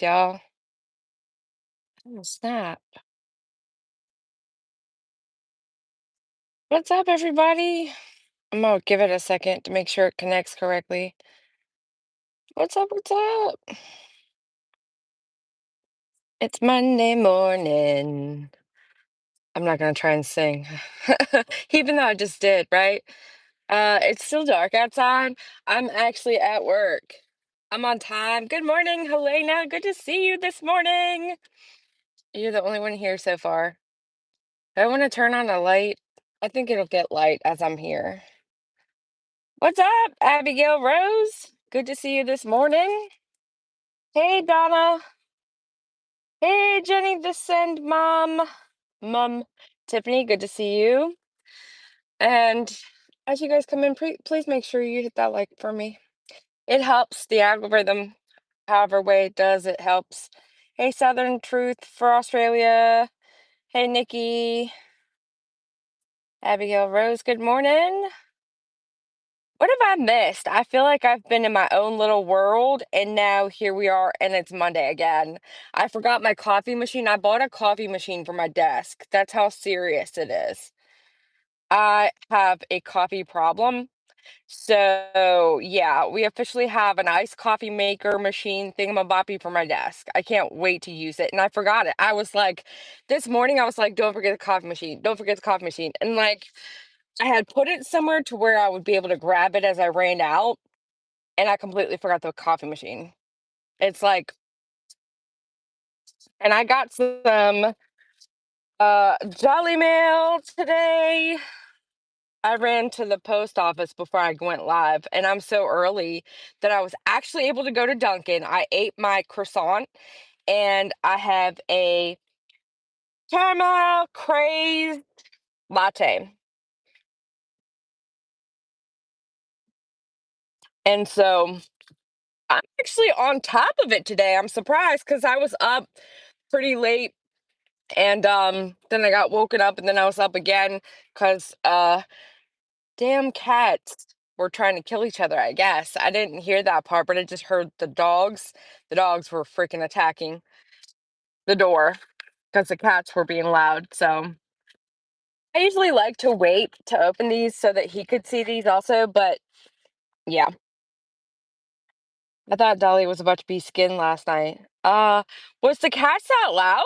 y'all. Oh, snap. What's up, everybody? I'm gonna give it a second to make sure it connects correctly. What's up? What's up? It's Monday morning. I'm not gonna try and sing, even though I just did, right? It's still dark outside. I'm actually at work. I'm on time. Good morning, Helena. Good to see you this morning. You're the only one here so far. I want to turn on a light. I think it'll get light as I'm here. What's up, Abigail Rose? Good to see you this morning. Hey, Donna. Hey, Jenny, the send mom. Mom, Tiffany, good to see you. And as you guys come in, please make sure you hit that like for me. It helps the algorithm, however way it does, it helps. Hey, Southern Truth for Australia. Hey, Nikki. Abigail Rose, good morning. What have I missed? I feel like I've been in my own little world, and now here we are, and it's Monday again. I forgot my coffee machine. I bought a coffee machine for my desk. That's how serious it is. I have a coffee problem. So, yeah, we officially have an iced coffee maker machine thingamaboppy for my desk. I can't wait to use it. And I forgot it. I was like, this morning, I was like, don't forget the coffee machine. Don't forget the coffee machine. And like, I had put it somewhere to where I would be able to grab it as I ran out, and I completely forgot the coffee machine. It's like, and I got some Jolly Mail today. I ran to the post office before I went live, and I'm so early that I was actually able to go to Dunkin'. I ate my croissant, and I have a caramel craze latte. And so I'm actually on top of it today. I'm surprised because I was up pretty late. And then I got woken up and then I was up again because damn cats were trying to kill each other, I guess. I didn't hear that part, but I just heard the dogs. The dogs were freaking attacking the door because the cats were being loud. So I usually like to wait to open these so that he could see these also, but yeah. I thought Dolly was about to be skinned last night. Was the cats that loud?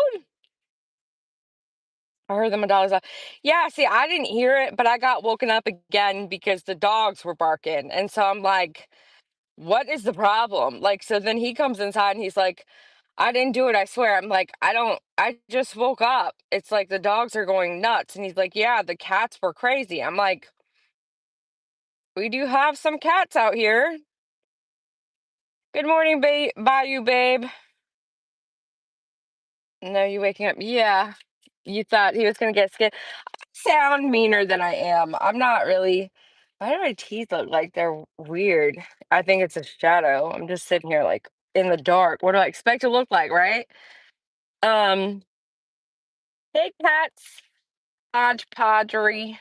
I heard them a dollar's off. Yeah, see, I didn't hear it, but I got woken up again because the dogs were barking. And so I'm like, what is the problem? Like, so then he comes inside and he's like, I didn't do it, I swear. I'm like, I just woke up. It's like the dogs are going nuts. And he's like, yeah, the cats were crazy. I'm like, we do have some cats out here. Good morning, Bayou babe. No, you waking up. Yeah. You thought he was gonna get scared. Sound meaner than I am. I'm not really. Why do my teeth look like they're weird? I think it's a shadow. I'm just sitting here like in the dark. What do I expect to look like, right? Um, hey cats, podgery,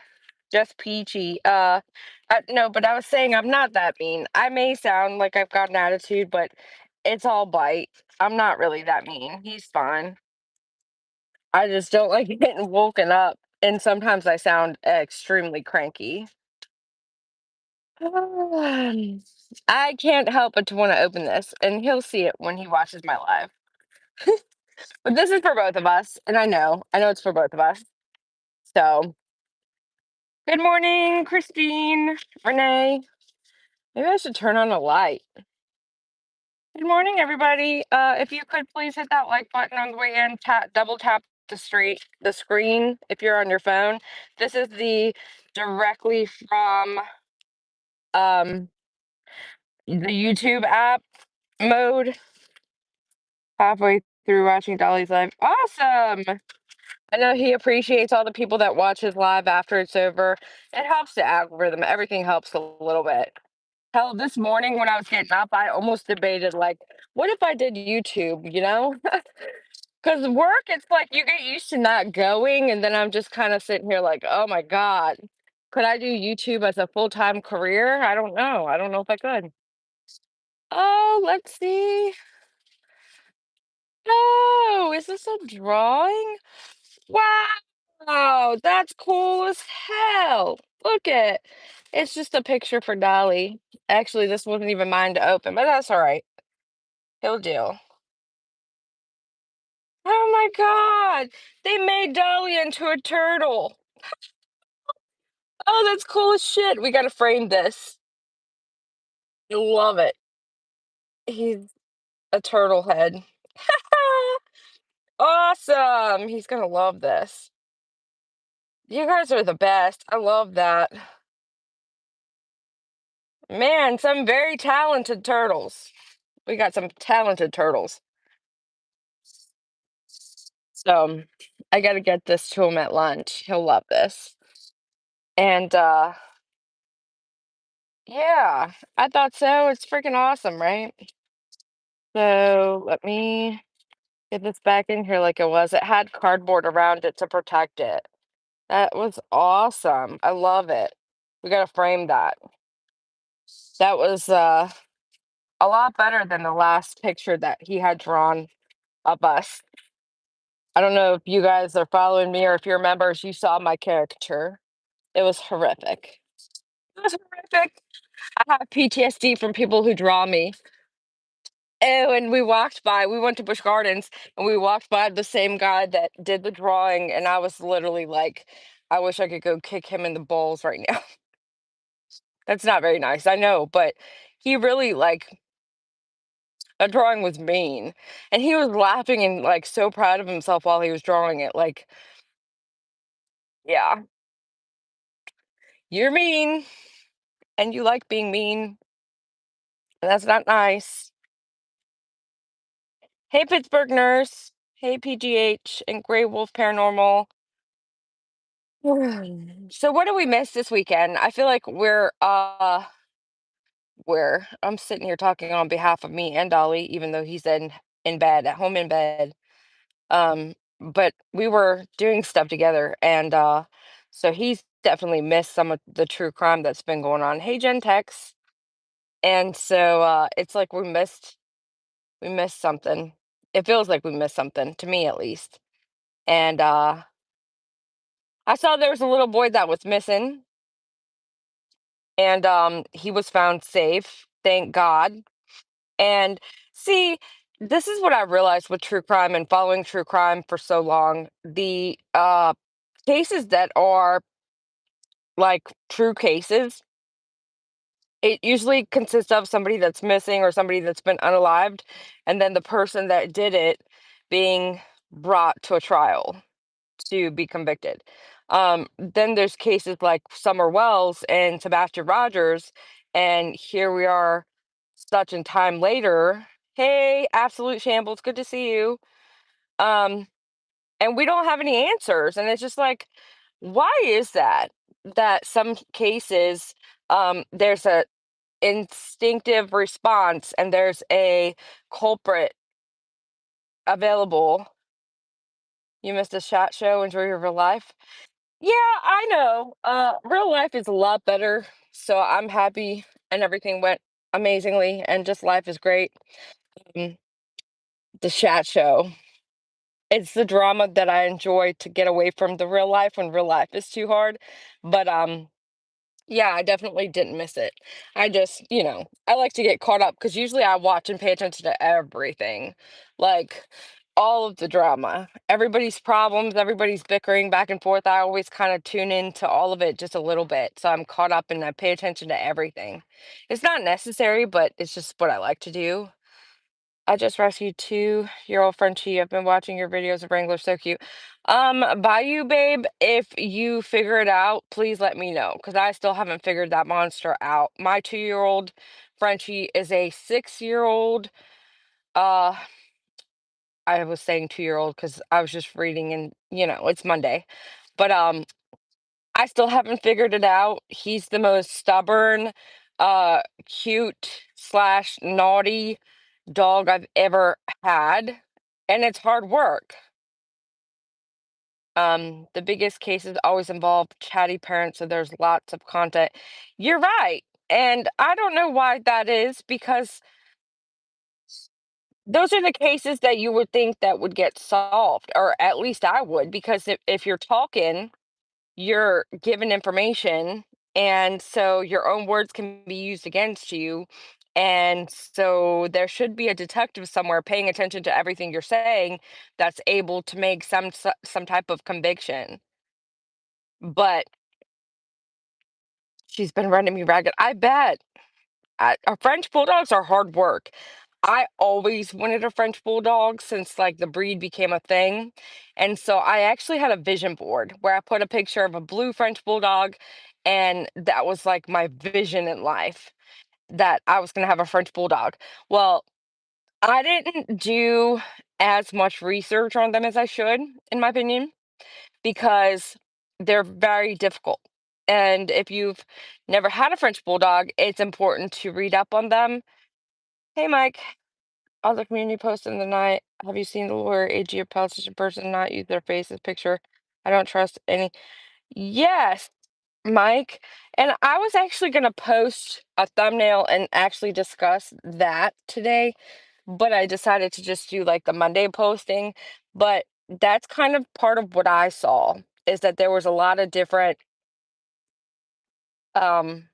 just peachy. No, but I was saying I'm not that mean. I may sound like I've got an attitude, but it's all bite. I'm not really that mean. He's fine. I just don't like getting woken up, and sometimes I sound extremely cranky. I can't help but to want to open this, and he'll see it when he watches my live. But this is for both of us, and I know it's for both of us. So, good morning, Christine, Renee. Maybe I should turn on a light. Good morning, everybody. If you could please hit that like button on the way in, double tap the screen if you're on your phone. This is the directly from um the YouTube app mode. Halfway through watching Dolly's live. Awesome. I know he appreciates all the people that watch his live after it's over. It helps the algorithm. Everything helps a little bit. Hell, this morning when I was getting up, I almost debated, like, what if I did YouTube, you know? Because work, it's like you get used to not going. And then I'm just kind of sitting here like, oh my God, could I do YouTube as a full time career? I don't know. I don't know if I could. Oh, let's see. this a drawing? Wow, that's cool as hell. Look at it's just a picture for Dolly. Actually, this wasn't even mine to open, but that's all right. He'll do. Oh my God, they made Dolly into a turtle. Oh, that's cool as shit. We gotta frame this. I love it. He's a turtle head. Awesome. He's gonna love this. You guys are the best. I love that. Man, some very talented turtles. We got some talented turtles. So I gotta get this to him at lunch. He'll love this. And yeah, I thought so. It's freaking awesome, right? So let me get this back in here like it was. It had cardboard around it to protect it. That was awesome. I love it. We gotta frame that. That was a lot better than the last picture that he had drawn of us. I don't know if you guys are following me or if you're members, you saw my caricature. It was horrific. It was horrific. I have PTSD from people who draw me. Oh, and we walked by, we went to Busch Gardens and we walked by the same guy that did the drawing, and I was literally like, I wish I could go kick him in the balls right now. That's not very nice, I know, but he really like that drawing was mean. And he was laughing and like so proud of himself while he was drawing it. Like, yeah, you're mean and you like being mean, and that's not nice. Hey, Pittsburgh Nurse. Hey, PGH and Grey Wolf Paranormal. So what do we miss this weekend? I feel like we're I'm sitting here talking on behalf of me and Dolly, even though he's in bed, at home in bed. But we were doing stuff together, and so he's definitely missed some of the true crime that's been going on. Hey, Gen Tex. And so it's like we missed something. It feels like we missed something, to me at least. And I saw there was a little boy that was missing, and he was found safe, thank God. And see, this is what I realized with true crime and following true crime for so long. The cases that are like true cases, it usually consists of somebody that's missing or somebody that's been unalived, and then the person that did it being brought to a trial to be convicted. Then there's cases like Summer Wells and Sebastian Rogers, and here we are, such and time later. Hey, absolute shambles, good to see you. Um, and we don't have any answers, and it's just like, why is that? That some cases, there's a instinctive response and there's a culprit available. You missed a shot show, enjoy your real life. Yeah, I know. Real life is a lot better, so I'm happy and everything went amazingly and just life is great. Mm, the chat show. It's the drama that I enjoy to get away from the real life when real life is too hard. But yeah, I definitely didn't miss it. I just, I like to get caught up because usually I watch and pay attention to everything. Like all of the drama, everybody's problems, everybody's bickering back and forth. I always kind of tune into all of it just a little bit. So I'm caught up and I pay attention to everything. It's not necessary, but it's just what I like to do. I just rescued 2-year-old Frenchie. I've been watching your videos of Wrangler, so cute. Bayou babe, if you figure it out, please let me know because I still haven't figured that monster out. My 2-year-old Frenchie is a 6-year-old. Uh, I was saying 2-year-old because I was just reading and it's Monday. But I still haven't figured it out. He's the most stubborn, cute slash naughty dog I've ever had, and it's hard work. The biggest cases always involve chatty parents, so there's lots of content. You're right, and I don't know why that is because those are the cases that you would think that would get solved, or at least I would, because if you're talking, you're given information, and so your own words can be used against you. And so there should be a detective somewhere paying attention to everything you're saying that's able to make some type of conviction. But she's been running me ragged. I bet. French bulldogs are hard work. I always wanted a French bulldog since like the breed became a thing. And so I actually had a vision board where I put a picture of a blue French bulldog, and that was like my vision in life, that I was going to have a French bulldog. Well, I didn't do as much research on them as I should, in my opinion, because they're very difficult. And if you've never had a French bulldog, it's important to read up on them. Hey, Mike. Other community post in the night. Have you seen the lawyer AG of politician person not use their face as picture? I don't trust any. Yes, Mike. And I was actually going to post a thumbnail and actually discuss that today, but I decided to just do like the Monday posting. But that's kind of part of what I saw, is that there was a lot of different um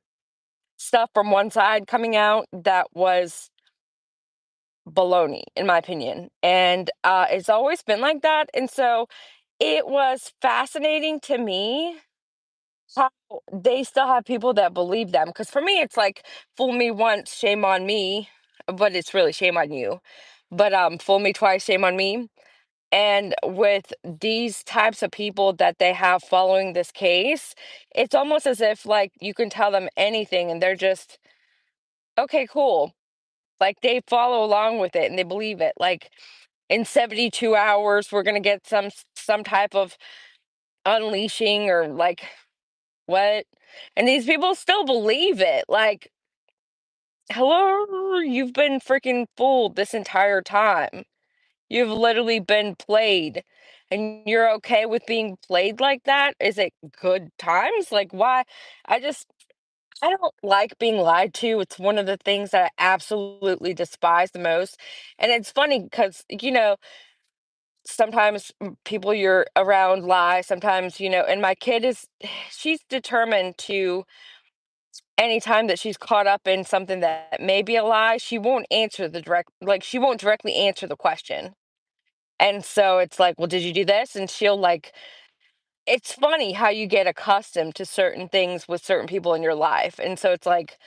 stuff from one side coming out that was baloney, in my opinion. And it's always been like that. And so it was fascinating to me how they still have people that believe them. Because for me, it's like, fool me once, shame on me, but it's really shame on you. But fool me twice, shame on me. And with these types of people that they have following this case, it's almost as if like you can tell them anything and they're just, okay, cool. Like they follow along with it and they believe it. Like in 72 hours, we're gonna get some type of unleashing, or like what? And these people still believe it. Like, hello, you've been freaking fooled this entire time. You've literally been played. And you're okay with being played like that? Is it good times? Like, why? I just, I don't like being lied to. It's one of the things that I absolutely despise the most. And it's funny because, sometimes people you're around lie. Sometimes, and my kid is, she's determined to, anytime that she's caught up in something that may be a lie, she won't answer she won't directly answer the question. And so it's like, well, did you do this? And she'll like, it's funny how you get accustomed to certain things with certain people in your life. And so it's like,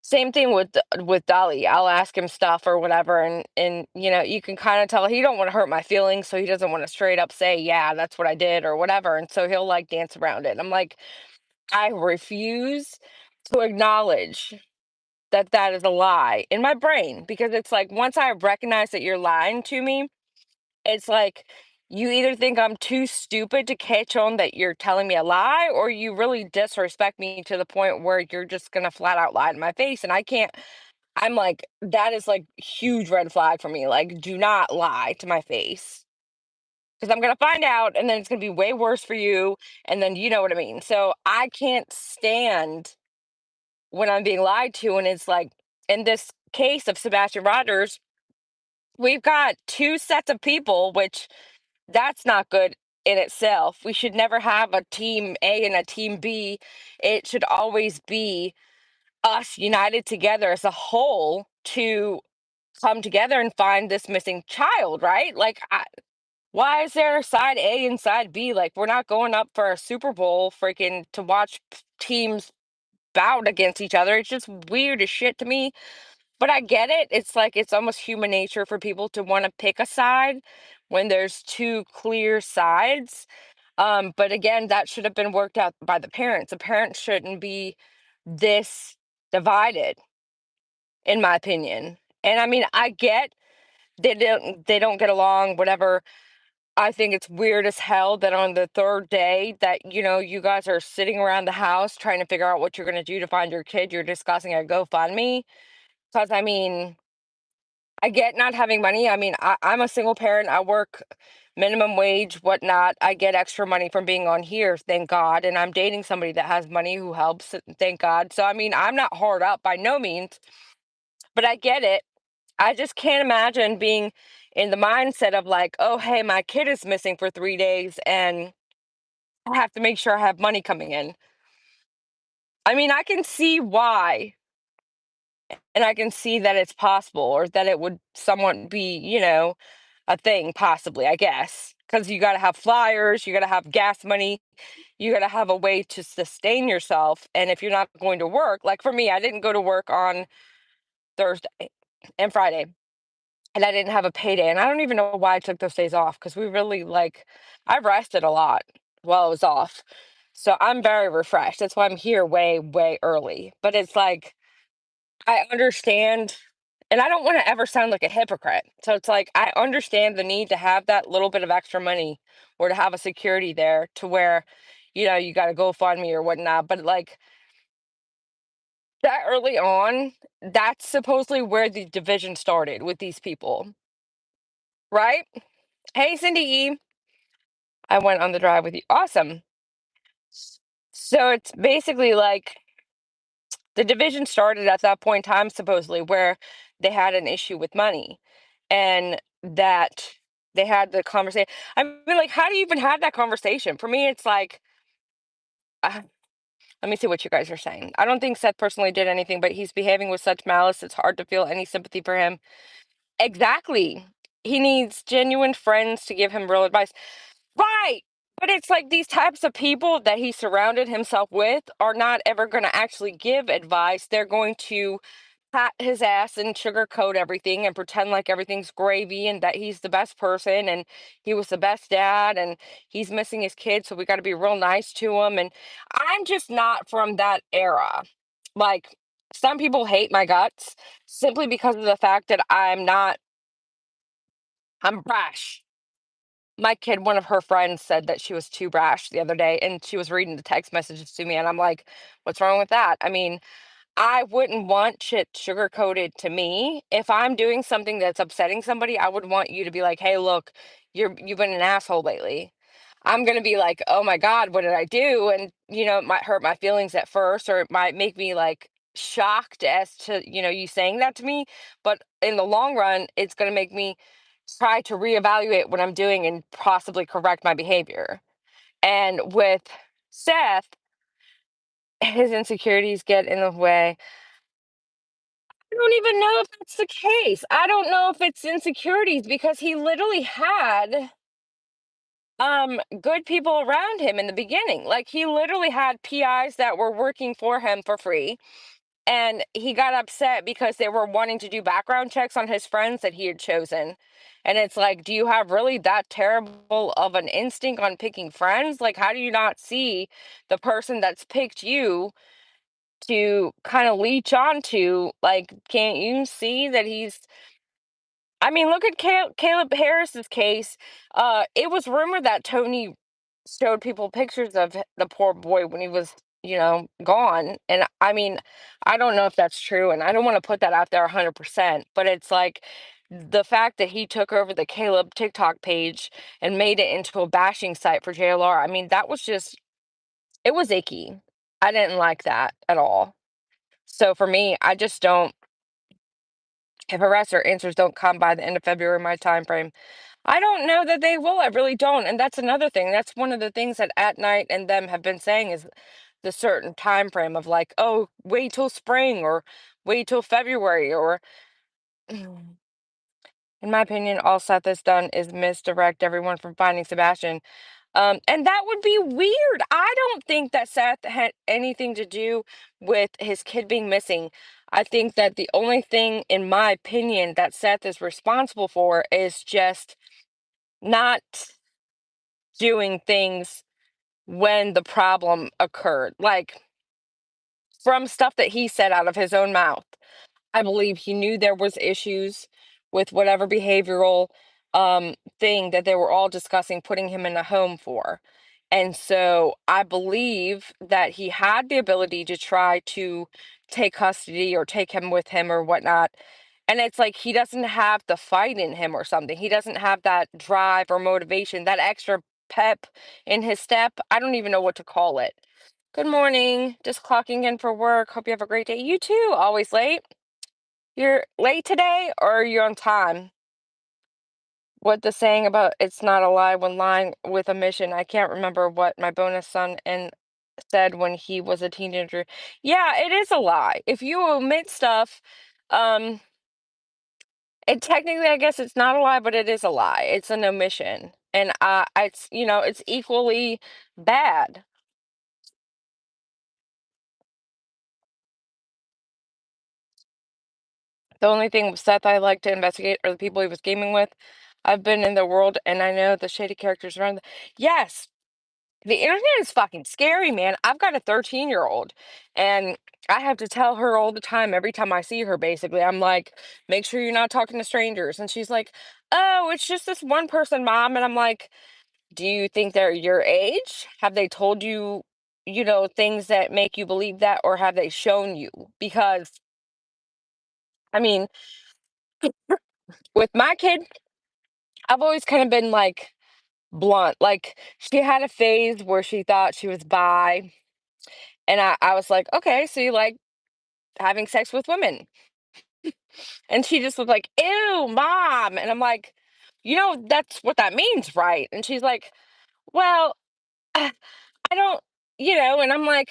same thing with Dolly. I'll ask him stuff or whatever, and you can kind of tell he don't want to hurt my feelings, so he doesn't want to straight up say, "Yeah, that's what I did" or whatever, and so he'll like dance around it. I'm like, I refuse to acknowledge that that is a lie in my brain, because it's like once I recognize that you're lying to me, it's like you either think I'm too stupid to catch on that you're telling me a lie, or you really disrespect me to the point where you're just gonna flat out lie to my face, and I can't. I'm like, that is like huge red flag for me. Like, do not lie to my face, because I'm gonna find out, and then it's gonna be way worse for you. And then you know what I mean. So I can't stand when I'm being lied to. And it's like in this case of Sebastian Rogers, we've got two sets of people, which that's not good in itself. We should never have a team A and a team B. It should always be us united together as a whole to come together and find this missing child, right? Like, why is there side A and side B? Like, we're not going up for a Super Bowl freaking to watch teams bout against each other. It's just weird as shit to me. But I get it. It's like it's almost human nature for people to want to pick a side when there's two clear sides. But again, that should have been worked out by the parents. The parents shouldn't be this divided, in my opinion. And I mean, I get they don't get along, whatever. I think it's weird as hell that on the third day that, you guys are sitting around the house trying to figure out what you're gonna do to find your kid, you're discussing a GoFundMe. Because I mean, I get not having money. I mean, I'm a single parent. I work minimum wage, whatnot. I get extra money from being on here, thank God. And I'm dating somebody that has money who helps, thank God. So I mean, I'm not hard up by no means, but I get it. I just can't imagine being in the mindset of like, oh, hey, my kid is missing for 3 days and I have to make sure I have money coming in. I mean, I can see why, and I can see that it's possible or that it would somewhat be, a thing, possibly, I guess. Because you got to have flyers, you got to have gas money, you got to have a way to sustain yourself. And if you're not going to work, like for me, I didn't go to work on Thursday and Friday, and I didn't have a payday. And I don't even know why I took those days off because we really like, I rested a lot while I was off. So I'm very refreshed. That's why I'm here way, way early. But it's like, I understand, and I don't want to ever sound like a hypocrite. So it's like, I understand the need to have that little bit of extra money or to have a security there to where, you got to go fund me or whatnot. But like that early on, that's supposedly where the division started with these people, right? Hey, Cindy E. I went on the drive with you. Awesome. So it's basically like the division started at that point in time, supposedly, where they had an issue with money and that they had the conversation. I mean, like, how do you even have that conversation? For me, it's like, uh, let me see what you guys are saying. I don't think Seth personally did anything, but he's behaving with such malice, it's hard to feel any sympathy for him. Exactly. He needs genuine friends to give him real advice. Right. But it's like these types of people that he surrounded himself with are not ever going to actually give advice. They're going to pat his ass and sugarcoat everything and pretend like everything's gravy and that he's the best person and he was the best dad and he's missing his kid. So we got to be real nice to him. And I'm just not from that era. Like, some people hate my guts simply because of the fact that I'm brash. My kid, one of her friends said that she was too brash the other day, and she was reading the text messages to me, and I'm like, what's wrong with that? I mean, I wouldn't want shit sugar coated to me. If I'm doing something that's upsetting somebody, I would want you to be like, hey, look, you've been an asshole lately. I'm gonna be like, oh my God, what did I do? And it might hurt my feelings at first, or it might make me like shocked as to, you saying that to me. But in the long run, it's gonna make me try to reevaluate what I'm doing and possibly correct my behavior. And with Seth, his insecurities get in the way. I don't even know if that's the case. I don't know if it's insecurities because he literally had good people around him in the beginning. Like he literally had PIs that were working for him for free, and he got upset because they were wanting to do background checks on his friends that he had chosen. And it's like, do you have really that terrible of an instinct on picking friends? Like, how do you not see the person that's picked you to kind of leech onto? Like, can't you see that he's, I mean, look at Caleb Harris's case. It was rumored that Tony showed people pictures of the poor boy when he was, gone. And I mean, I don't know if that's true, and I don't want to put that out there 100%, but it's like the fact that he took over the Caleb TikTok page and made it into a bashing site for JLR. I mean, that was just, it was icky. I didn't like that at all. So for me, I just don't, if arrests or answers don't come by the end of February, my time frame, I don't know that they will. I really don't. And that's another thing. That's one of the things that At Night and them have been saying is the certain time frame of like, oh, wait till spring or wait till February or in my opinion, all Seth has done is misdirect everyone from finding Sebastian. And that would be weird. I don't think that Seth had anything to do with his kid being missing. I think that the only thing, in my opinion, that Seth is responsible for is just not doing things when the problem occurred. Like from stuff that he said out of his own mouth. I believe he knew there was issues with whatever behavioral thing that they were all discussing putting him in a home for. And so I believe that he had the ability to try to take custody or take him with him or whatnot. And it's like he doesn't have the fight in him or something. He doesn't have that drive or motivation, that extra pep in his step. I don't even know what to call it. Good morning. Just clocking in for work. Hope you have a great day. You too. Always late. You're late today or you're on time? What the saying about it's not a lie when lying with a mission. I can't remember what my bonus son and said when he was a teenager. Yeah, it is a lie. If you omit stuff, um, it technically, I guess it's not a lie, but it is a lie. It's an omission. And it's, it's equally bad. The only thing with Seth I like to investigate are the people he was gaming with. I've been in the world and I know the shady characters around. Yes, the internet is fucking scary, man. I've got a 13-year-old and I have to tell her all the time, every time I see her, basically, I'm like, make sure you're not talking to strangers. And she's like, oh, it's just this one person, mom. And I'm like, do you think they're your age? Have they told you, things that make you believe that, or have they shown you? Because, I mean, with my kid, I've always kind of been like blunt. Like, she had a phase where she thought she was bi. And I was like, okay, so you like having sex with women. And she just was like, ew, mom. And I'm like, that's what that means, right? And she's like, well, I don't, and I'm like,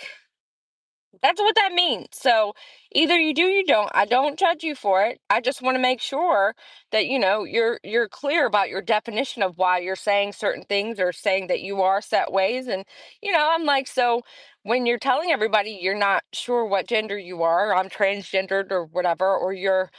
that's what that means. So either you do, you don't. I don't judge you for it. I just want to make sure that you're clear about your definition of why you're saying certain things or saying that you are set ways. And I'm like, so when you're telling everybody you're not sure what gender you are, I'm transgendered or whatever, or you're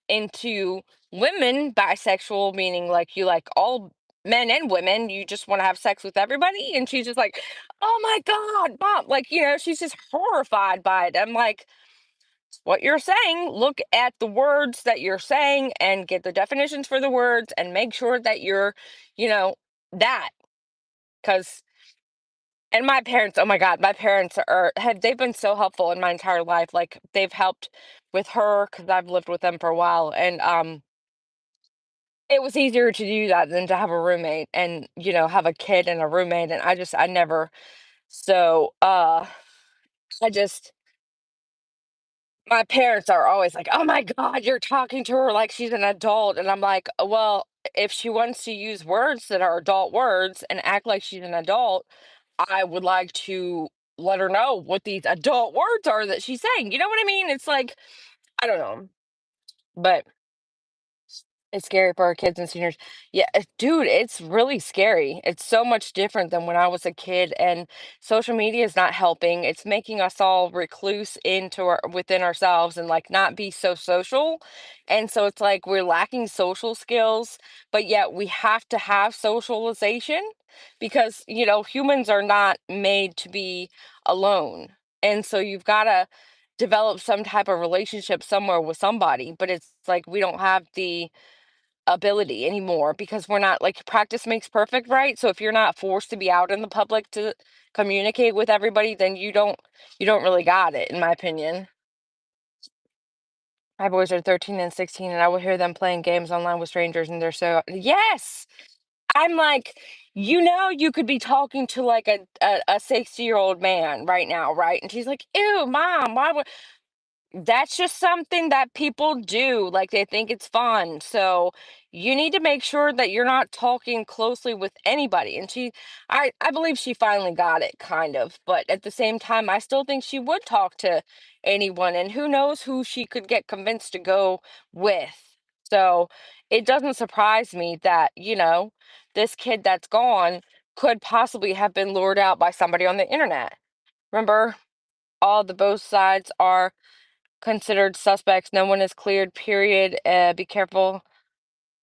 into women, bisexual, meaning like you like all men and women, you just want to have sex with everybody. And she's just like, oh my God, mom. Like, she's just horrified by it. I'm like, what you're saying, look at the words that you're saying and get the definitions for the words and make sure that you're, you know, that. Because, and my parents, oh my God, my parents they've been so helpful in my entire life. Like, they've helped with her because I've lived with them for a while. And, it was easier to do that than to have a roommate and, have a kid and a roommate, and I never so, I just my parents are always like, "Oh my god, you're talking to her like she's an adult," and I'm like, "Well, if she wants to use words that are adult words and act like she's an adult, I would like to let her know what these adult words are that she's saying." You know what I mean? It's like, I don't know, but it's scary for our kids and seniors. Yeah, dude, it's really scary. It's so much different than when I was a kid, and social media is not helping. It's making us all recluse within ourselves and like not be so social. And so it's like we're lacking social skills, but yet we have to have socialization because, humans are not made to be alone. And so you've got to develop some type of relationship somewhere with somebody, but it's like we don't have the ability anymore because we're not like practice makes perfect, right? So if you're not forced to be out in the public to communicate with everybody, then you don't really got it, in my opinion. My boys are 13 and 16 and I will hear them playing games online with strangers and they're so yes. I'm like, you could be talking to like a 60-year-old man right now, right? And she's like, ew, mom, why would that's just something that people do, like, they think it's fun, so you need to make sure that you're not talking closely with anybody, and I believe she finally got it, kind of, but at the same time, I still think she would talk to anyone, and who knows who she could get convinced to go with. So, it doesn't surprise me that, this kid that's gone could possibly have been lured out by somebody on the internet. Remember, all the both sides are considered suspects. No one is cleared, period. Be careful.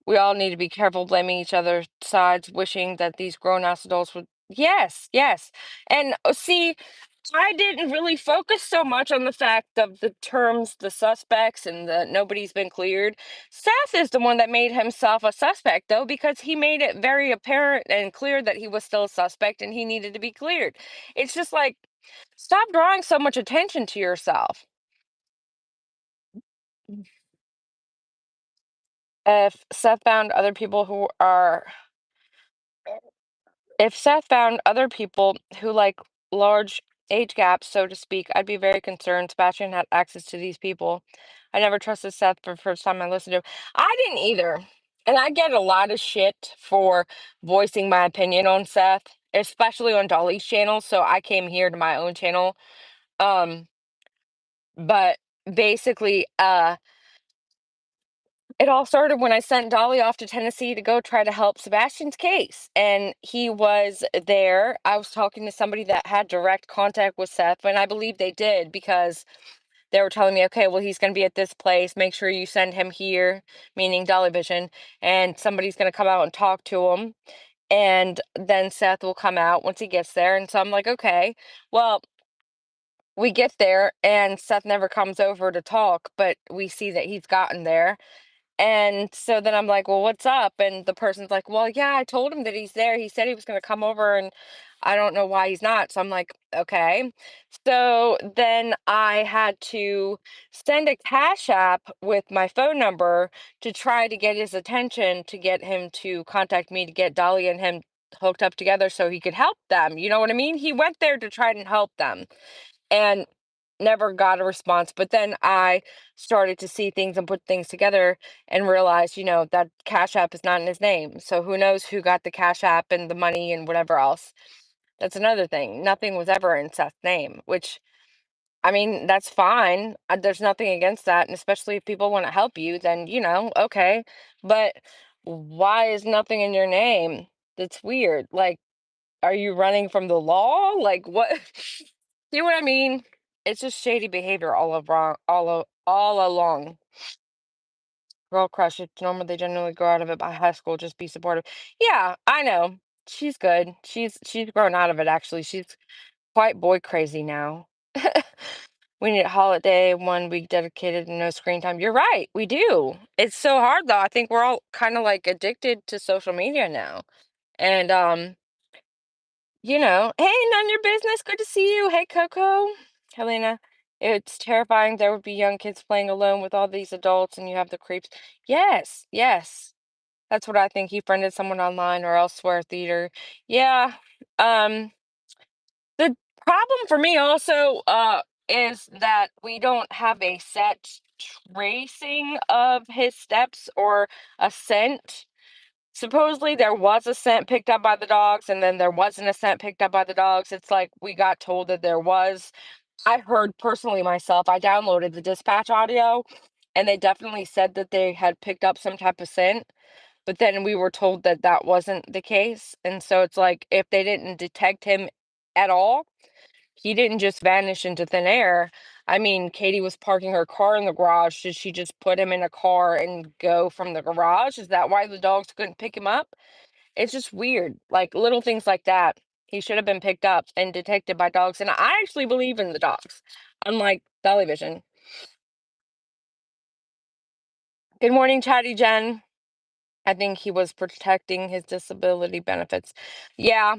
We all need to be careful blaming each other's sides, wishing that these grown ass adults would. Yes, yes. And see, I didn't really focus so much on the fact of the terms, the suspects, and the nobody's been cleared. Seth is the one that made himself a suspect, though, because he made it very apparent and clear that he was still a suspect and he needed to be cleared. It's just like, stop drawing so much attention to yourself. If Seth found other people who are if Seth found other people who like large age gaps, so to speak, I'd be very concerned. Sebastian had access to these people. I never trusted Seth for the first time I listened to him. I didn't either. And I get a lot of shit for voicing my opinion on Seth, especially on Dolly's channel. So I came here to my own channel. Um, but basically, it all started when I sent Dolly off to Tennessee to go try to help Sebastian's case. And he was there. I was talking to somebody that had direct contact with Seth, and I believe they did because they were telling me, okay, well, he's going to be at this place. Make sure you send him here, meaning Dolly Vision, and somebody's going to come out and talk to him. And then Seth will come out once he gets there. And so I'm like, okay, well, we get there and Seth never comes over to talk, but we see that he's gotten there. And so then I'm like, "Well, what's up?" And the person's like, "Well, yeah, I told him that he's there. He said he was going to come over and I don't know why he's not." So I'm like, "Okay." So then I had to send a cash app with my phone number to try to get his attention to get him to contact me to get Dolly and him hooked up together so he could help them. You know what I mean? He went there to try and help them and never got a response. But then I started to see things and put things together and realize, that Cash App is not in his name. So who knows who got the Cash App and the money and whatever else. That's another thing. Nothing was ever in Seth's name, which I mean, that's fine. There's nothing against that. And especially if people want to help you, then, okay. But why is nothing in your name? That's weird. Like, are you running from the law? Like, what? See what I mean? It's just shady behavior all along. Girl crush, it's normal they generally grow out of it by high school, just be supportive. Yeah, I know. She's good. She's grown out of it actually. She's quite boy crazy now. We need a holiday, 1 week dedicated and no screen time. You're right, we do. It's so hard though. I think we're all kind of like addicted to social media now. And hey, none your business. Good to see you. Hey, Coco. Helena. It's terrifying. There would be young kids playing alone with all these adults, and you have the creeps. Yes, yes. That's what I think. He friended someone online or elsewhere theater. Yeah. Um, the problem for me also is that we don't have a set tracing of his steps or a scent. Supposedly there was a scent picked up by the dogs, and then there wasn't a scent picked up by the dogs. It's like we got told that there was. I heard personally myself, I downloaded the dispatch audio, and they definitely said that they had picked up some type of scent, but then we were told that that wasn't the case. And so it's like if they didn't detect him at all, he didn't just vanish into thin air. I mean, Katie was parking her car in the garage. Did she just put him in a car and go from the garage? Is that why the dogs couldn't pick him up? It's just weird. Like little things like that. He should have been picked up and detected by dogs. And I actually believe in the dogs, unlike television. Good morning, Chatty Jen. I think he was protecting his disability benefits. Yeah,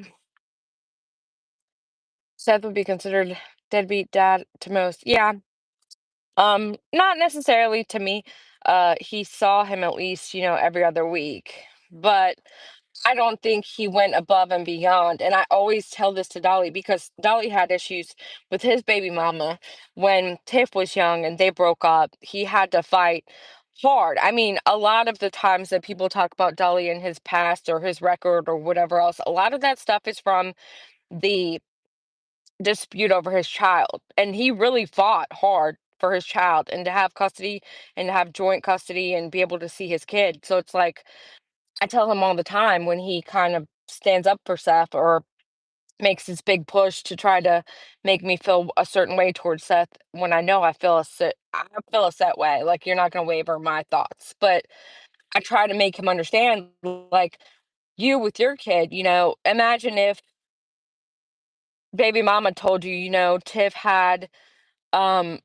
Seth would be considered deadbeat dad to most. Yeah, not necessarily to me. He saw him at least, every other week. But I don't think he went above and beyond. And I always tell this to Dolly because Dolly had issues with his baby mama when Tiff was young and they broke up. He had to fight hard. I mean, a lot of the times that people talk about Dolly and his past or his record or whatever else, a lot of that stuff is from the dispute over his child. And he really fought hard for his child and to have custody and to have joint custody and be able to see his kid. So it's like, I tell him all the time when he kind of stands up for Seth or makes this big push to try to make me feel a certain way towards Seth when I know I feel a set way. Like you're not gonna waver my thoughts. But I try to make him understand like you with your kid, imagine if baby mama told you, Tiff had um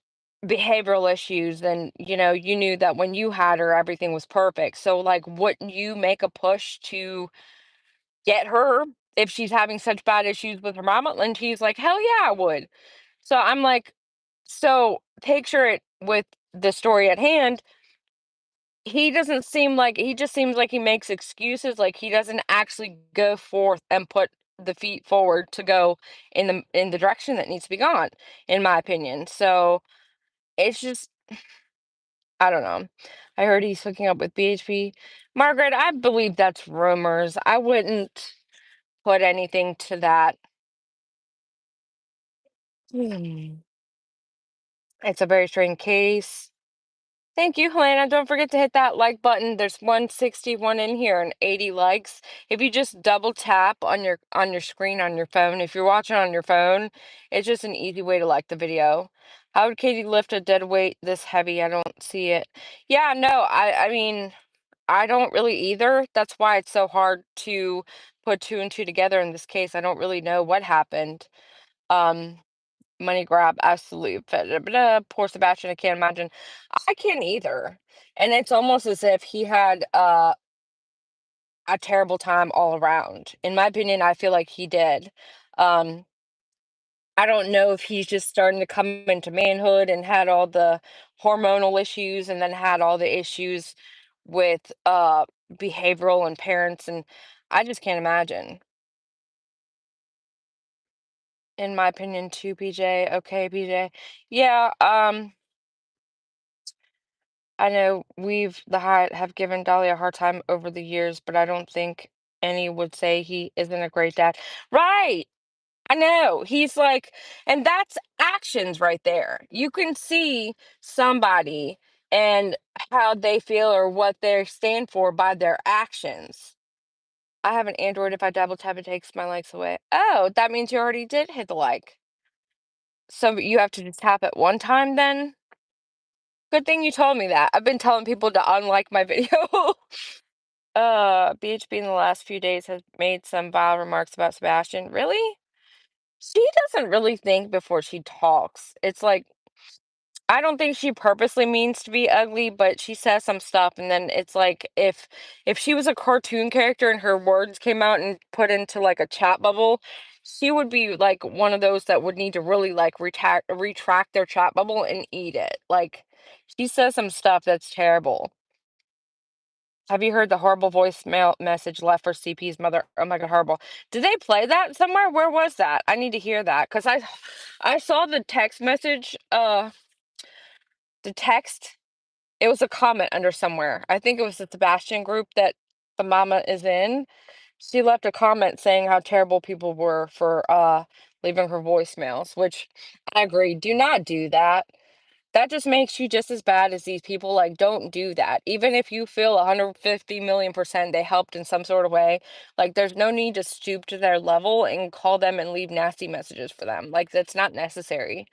behavioral issues and you knew that when you had her everything was perfect. So like wouldn't you make a push to get her if she's having such bad issues with her mama? And he's like, hell yeah, I would. So I'm like, so picture it with the story at hand. He just seems like he makes excuses. Like he doesn't actually go forth and put the feet forward to go in the direction that needs to be gone, in my opinion. So it's just I don't know. I heard he's hooking up with BHP. Margaret, I believe that's rumors. I wouldn't put anything to that. Hmm. It's a very strange case. Thank you, Helena. Don't forget to hit that like button. There's 161 in here and 80 likes. If you just double tap on your screen on your phone, if you're watching on your phone, it's just an easy way to like the video. How would Katie lift a dead weight this heavy? I don't see it. Yeah, no, I mean, I don't really either. That's why it's so hard to put two and two together in this case. I don't really know what happened. Um, Money grab, absolutely. Poor Sebastian, I can't imagine. I can't either. And it's almost as if he had a terrible time all around. In my opinion, I feel like he did. Um, I don't know if he's just starting to come into manhood and had all the hormonal issues and then had all the issues with behavioral and parents, and I just can't imagine. In my opinion too, PJ. Okay, PJ. Yeah, I know the Hyatt have given Dolly a hard time over the years, but I don't think any would say he isn't a great dad. Right. I know. He's like, and that's actions right there. You can see somebody and how they feel or what they stand for by their actions. I have an Android. If I double tap, it takes my likes away. Oh, that means you already did hit the like. So you have to just tap it one time then? Good thing you told me that. I've been telling people to unlike my video. BHB in the last few days has made some vile remarks about Sebastian. Really? She doesn't really think before she talks. It's like, I don't think she purposely means to be ugly, but she says some stuff, and then it's like if she was a cartoon character and her words came out and put into like a chat bubble, she would be like one of those that would need to really like retract their chat bubble and eat it. Like she says some stuff that's terrible. Have you heard the horrible voicemail message left for CP's mother? Oh my god, horrible. Did they play that somewhere? Where was that? I need to hear that because I saw the text message, the text. It was a comment under somewhere. I think it was the Sebastian group that the mama is in. She left a comment saying how terrible people were for leaving her voicemails, which I agree. Do not do that. That just makes you just as bad as these people. Like, don't do that. Even if you feel 150 million% they helped in some sort of way, like, there's no need to stoop to their level and call them and leave nasty messages for them. Like, that's not necessary.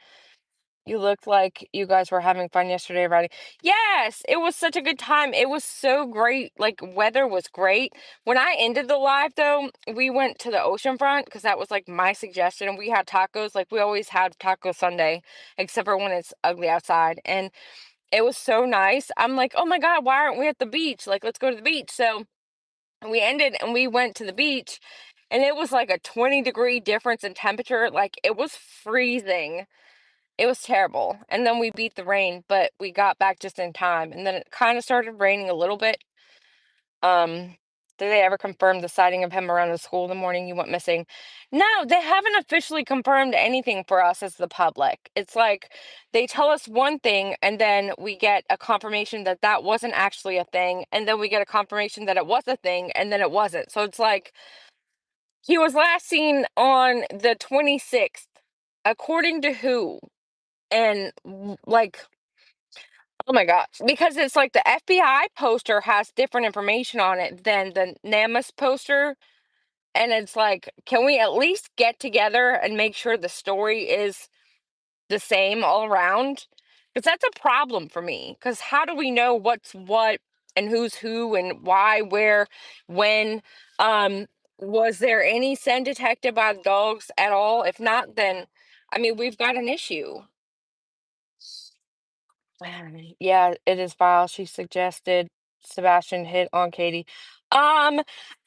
You looked like you guys were having fun yesterday riding. Yes, it was such a good time. It was so great. Like, weather was great. When I ended the live, though, we went to the ocean front because that was like my suggestion. And we had tacos. Like, we always had Taco Sunday, except for when it's ugly outside. And it was so nice. I'm like, oh my God, why aren't we at the beach? Like, let's go to the beach. So we ended and we went to the beach, and it was like a 20-degree difference in temperature. Like, it was freezing. It was terrible, and then we beat the rain, but we got back just in time, and then it kinda started raining a little bit. Um, did they ever confirm the sighting of him around the school the morning he went missing? No, they haven't officially confirmed anything for us as the public. It's like they tell us one thing, and then we get a confirmation that that wasn't actually a thing, and then we get a confirmation that it was a thing, and then it wasn't. So it's like, he was last seen on the 26th. According to who? And like, oh my gosh, because it's like the FBI poster has different information on it than the NamUs poster. And it's like, can we at least get together and make sure the story is the same all around? Because that's a problem for me. Because how do we know what's what and who's who and why, where, when? Um, was there any scent detected by the dogs at all? If not, then I mean, we've got an issue. Yeah, it is vile. She suggested Sebastian hit on Katie. Um,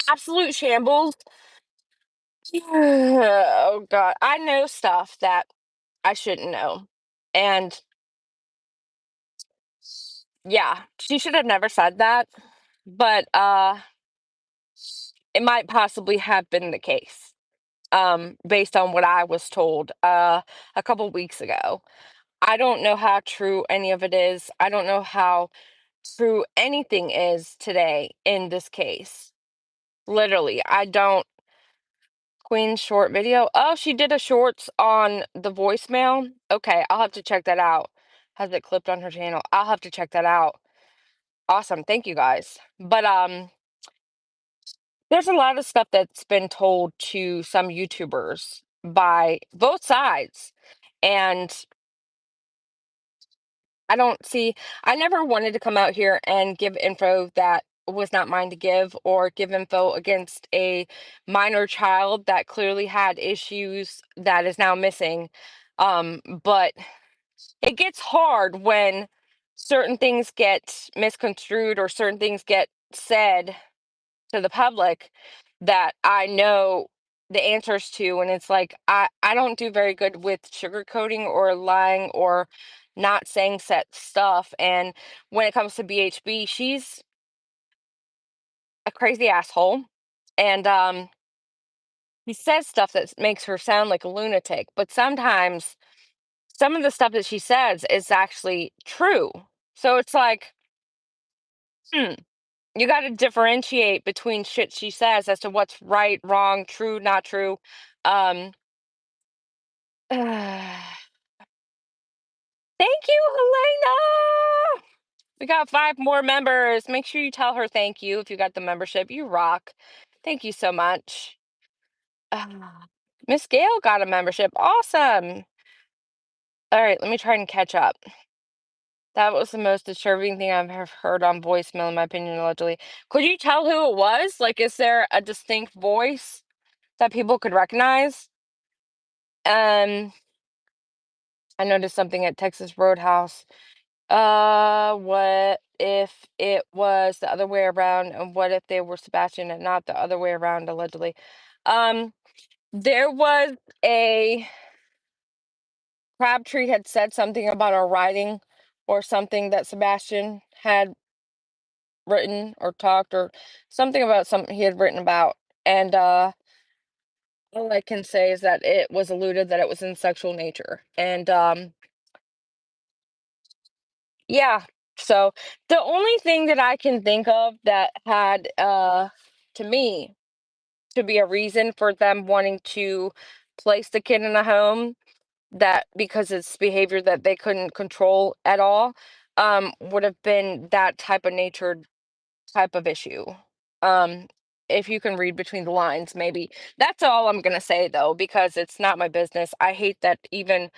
Absolute shambles. Oh God, I know stuff that I shouldn't know. And yeah, she should have never said that, but it might possibly have been the case. Based on what I was told a couple weeks ago. I don't know how true any of it is. I don't know how true anything is today in this case. Literally, I don't. Queen's short video. Oh, she did a shorts on the voicemail. Okay, I'll have to check that out. Has it clipped on her channel? I'll have to check that out. Awesome. Thank you guys. But there's a lot of stuff that's been told to some YouTubers by both sides. And I don't see, I never wanted to come out here and give info that was not mine to give, or give info against a minor child that clearly had issues that is now missing. But it gets hard when certain things get misconstrued or certain things get said to the public that I know the answers to, and it's like I don't do very good with sugarcoating or lying or not saying set stuff. And when it comes to BHB, she's a crazy asshole, and he says stuff that makes her sound like a lunatic, but sometimes some of the stuff that she says is actually true. So it's like, hmm, you got to differentiate between shit she says as to what's right, wrong, true, not true. Um, thank you, Helena. We got 5 more members. Make sure you tell her thank you if you got the membership. You rock. Thank you so much. Miss Gail got a membership. Awesome. All right, let me try and catch up. That was the most disturbing thing I've ever heard on voicemail, in my opinion, allegedly. Could you tell who it was? Like, is there a distinct voice that people could recognize? Um, I noticed something at Texas Roadhouse. What if it was the other way around? And what if they were Sebastian and not the other way around, allegedly? Um, there was a Crabtree had said something about our writing or something that Sebastian had written or talked, or something about something he had written about. And all I can say is that it was alluded that it was in sexual nature. And yeah, so the only thing that I can think of that had to me to be a reason for them wanting to place the kid in a home, that because it's behavior that they couldn't control at all, would have been that type of nature, type of issue. Um, if you can read between the lines, maybe. That's all I'm gonna say though, because it's not my business. I hate that even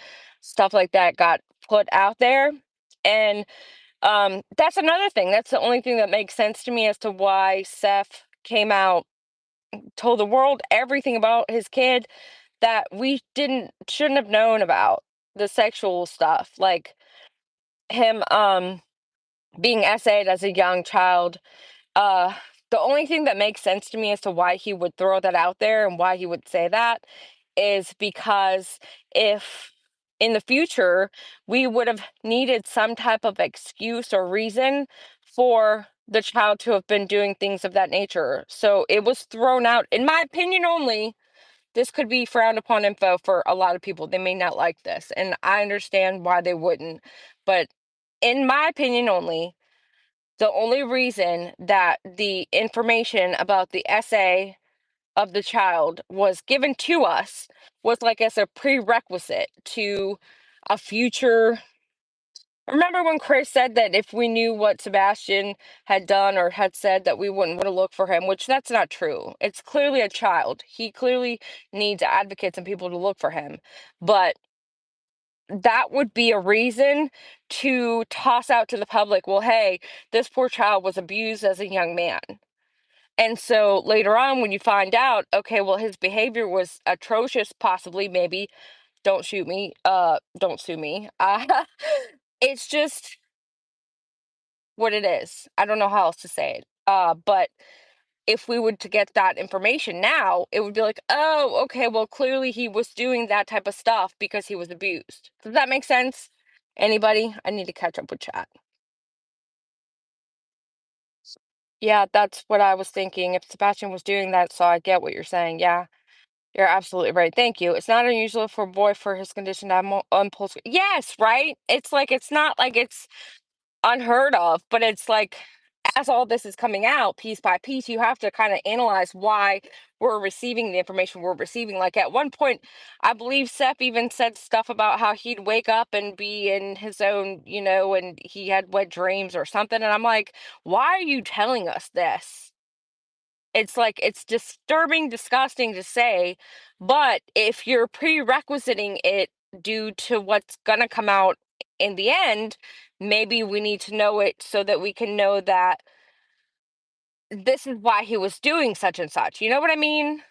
stuff like that got put out there. And that's another thing. That's the only thing that makes sense to me as to why Seth came out, told the world everything about his kid that we didn't shouldn't have known about, the sexual stuff, like him being essayed as a young child. uh, the only thing that makes sense to me as to why he would throw that out there and why he would say that is because if in the future we would have needed some type of excuse or reason for the child to have been doing things of that nature. So it was thrown out, in my opinion only. This could be frowned upon info for a lot of people. They may not like this, and I understand why they wouldn't. But in my opinion only, the only reason that the information about the essay of the child was given to us was like as a prerequisite to a future. Remember when Chris said that if we knew what Sebastian had done or had said, that we wouldn't want to look for him, which that's not true. It's clearly a child. He clearly needs advocates and people to look for him. But that would be a reason to toss out to the public, well, hey, this poor child was abused as a young man. And so later on, when you find out, okay, well, his behavior was atrocious, possibly, maybe, don't shoot me, don't sue me. It's just what it is. I don't know how else to say it. But if we would to get that information now, it would be like, oh, okay, well, clearly he was doing that type of stuff because he was abused. Does that make sense? Anybody? I need to catch up with chat. Yeah, that's what I was thinking. If Sebastian was doing that, so I get what you're saying. Yeah. You're absolutely right. Thank you. It's not unusual for a boy for his condition to have impulse. Yes, right? It's like it's not like it's unheard of, but it's like as all this is coming out piece by piece, you have to kind of analyze why we're receiving the information we're receiving. Like at one point, I believe Seth even said stuff about how he'd wake up and be in his own, and he had wet dreams or something. And I'm like, why are you telling us this? It's like it's disturbing, disgusting to say, but if you're prerequisiting it due to what's gonna come out in the end, maybe we need to know it so that we can know that this is why he was doing such and such. You know what I mean?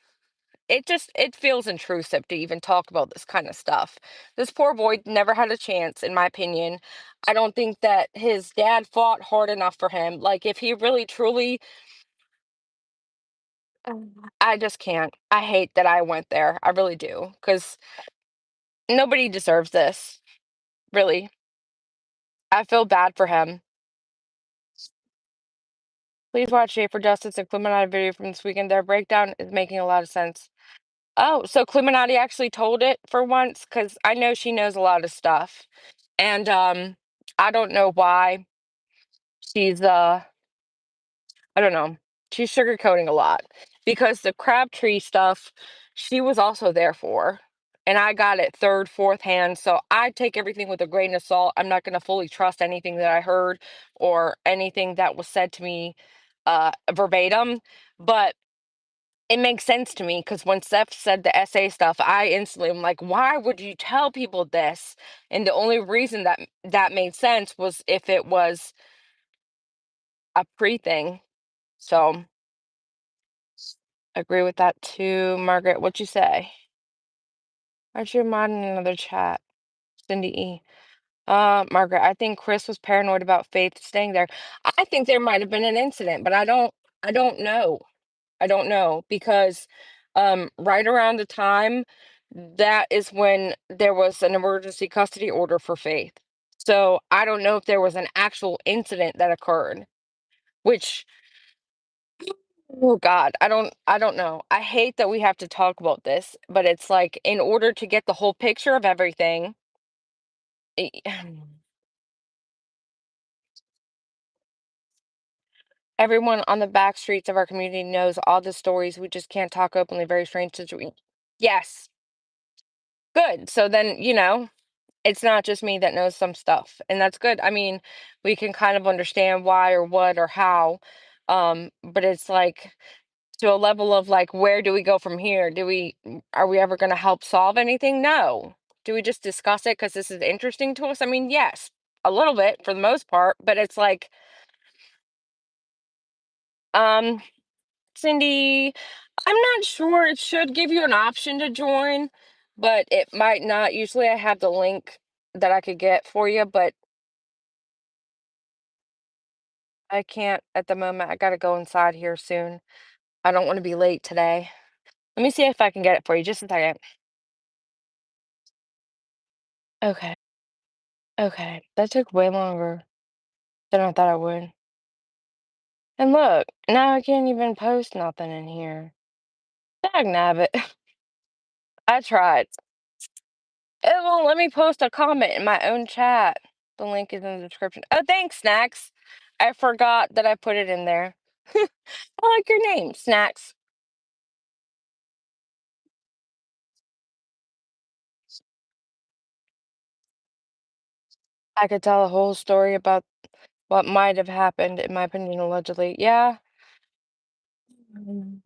It feels intrusive to even talk about this kind of stuff. This poor boy never had a chance, in my opinion. I don't think that his dad fought hard enough for him. Like if he really truly I just can't. I hate that I went there. I really do, because nobody deserves this, really. I feel bad for him. Please watch Shape for Justice and Illuminati video from this weekend. Their breakdown is making a lot of sense. Oh, so Illuminati actually told it for once, because I know she knows a lot of stuff. And I don't know why she's I don't know. She's sugarcoating a lot because the Crabtree stuff, she was also there for. And I got it third, fourth hand. So I take everything with a grain of salt. I'm not going to fully trust anything that I heard or anything that was said to me verbatim. But it makes sense to me because when Seth said the essay stuff, I instantly am like, why would you tell people this? And the only reason that that made sense was if it was a pre thing. So agree with that too, Margaret. What'd you say? Aren't you mod in another chat? Cindy E. Margaret, I think Chris was paranoid about Faith staying there. I think there might have been an incident, but I don't know. I don't know because right around the time that is when there was an emergency custody order for Faith. So I don't know if there was an actual incident that occurred, which oh God, I don't know. I hate that we have to talk about this, but it's like in order to get the whole picture of everything, e- everyone on the back streets of our community knows all the stories. We just can't talk openly. Very strange situation. Yes, good. So then, it's not just me that knows some stuff, and that's good. I mean, we can kind of understand why or what or how. But it's like to a level of like, where do we go from here? Are we ever going to help solve anything? No. Do we just discuss it because this is interesting to us? I mean, yes, a little bit for the most part, but it's like, um, Cindy, I'm not sure. It should give you an option to join, but it might not. Usually I have the link that I could get for you, but I can't at the moment. I got to go inside here soon. I don't want to be late today. Let me see if I can get it for you. Just a second. Okay. Okay. That took way longer than I thought I would. And look, now I can't even post nothing in here. Dag nabbit. I tried. It won't let me post a comment in my own chat. The link is in the description. Oh, thanks, Snacks. I forgot that I put it in there. I like your name, Snacks. I could tell a whole story about what might have happened, in my opinion, allegedly. Yeah. Mm.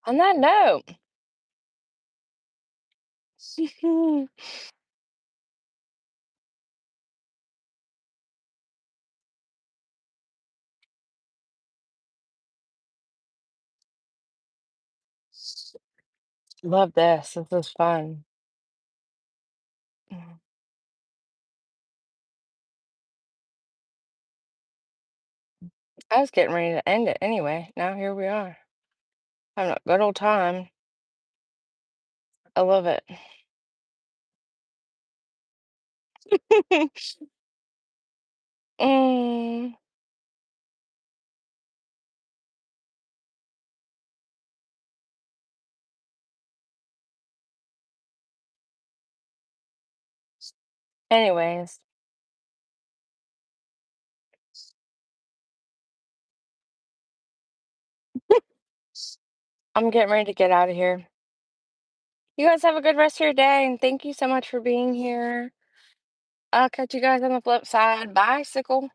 On that note, love this. This is fun. Mm. I was getting ready to end it anyway. Now here we are. Having a good old time. I love it. Mm, anyways, I'm getting ready to get out of here. You guys have a good rest of your day, and thank you so much for being here. I'll catch you guys on the flip side. Bicycle.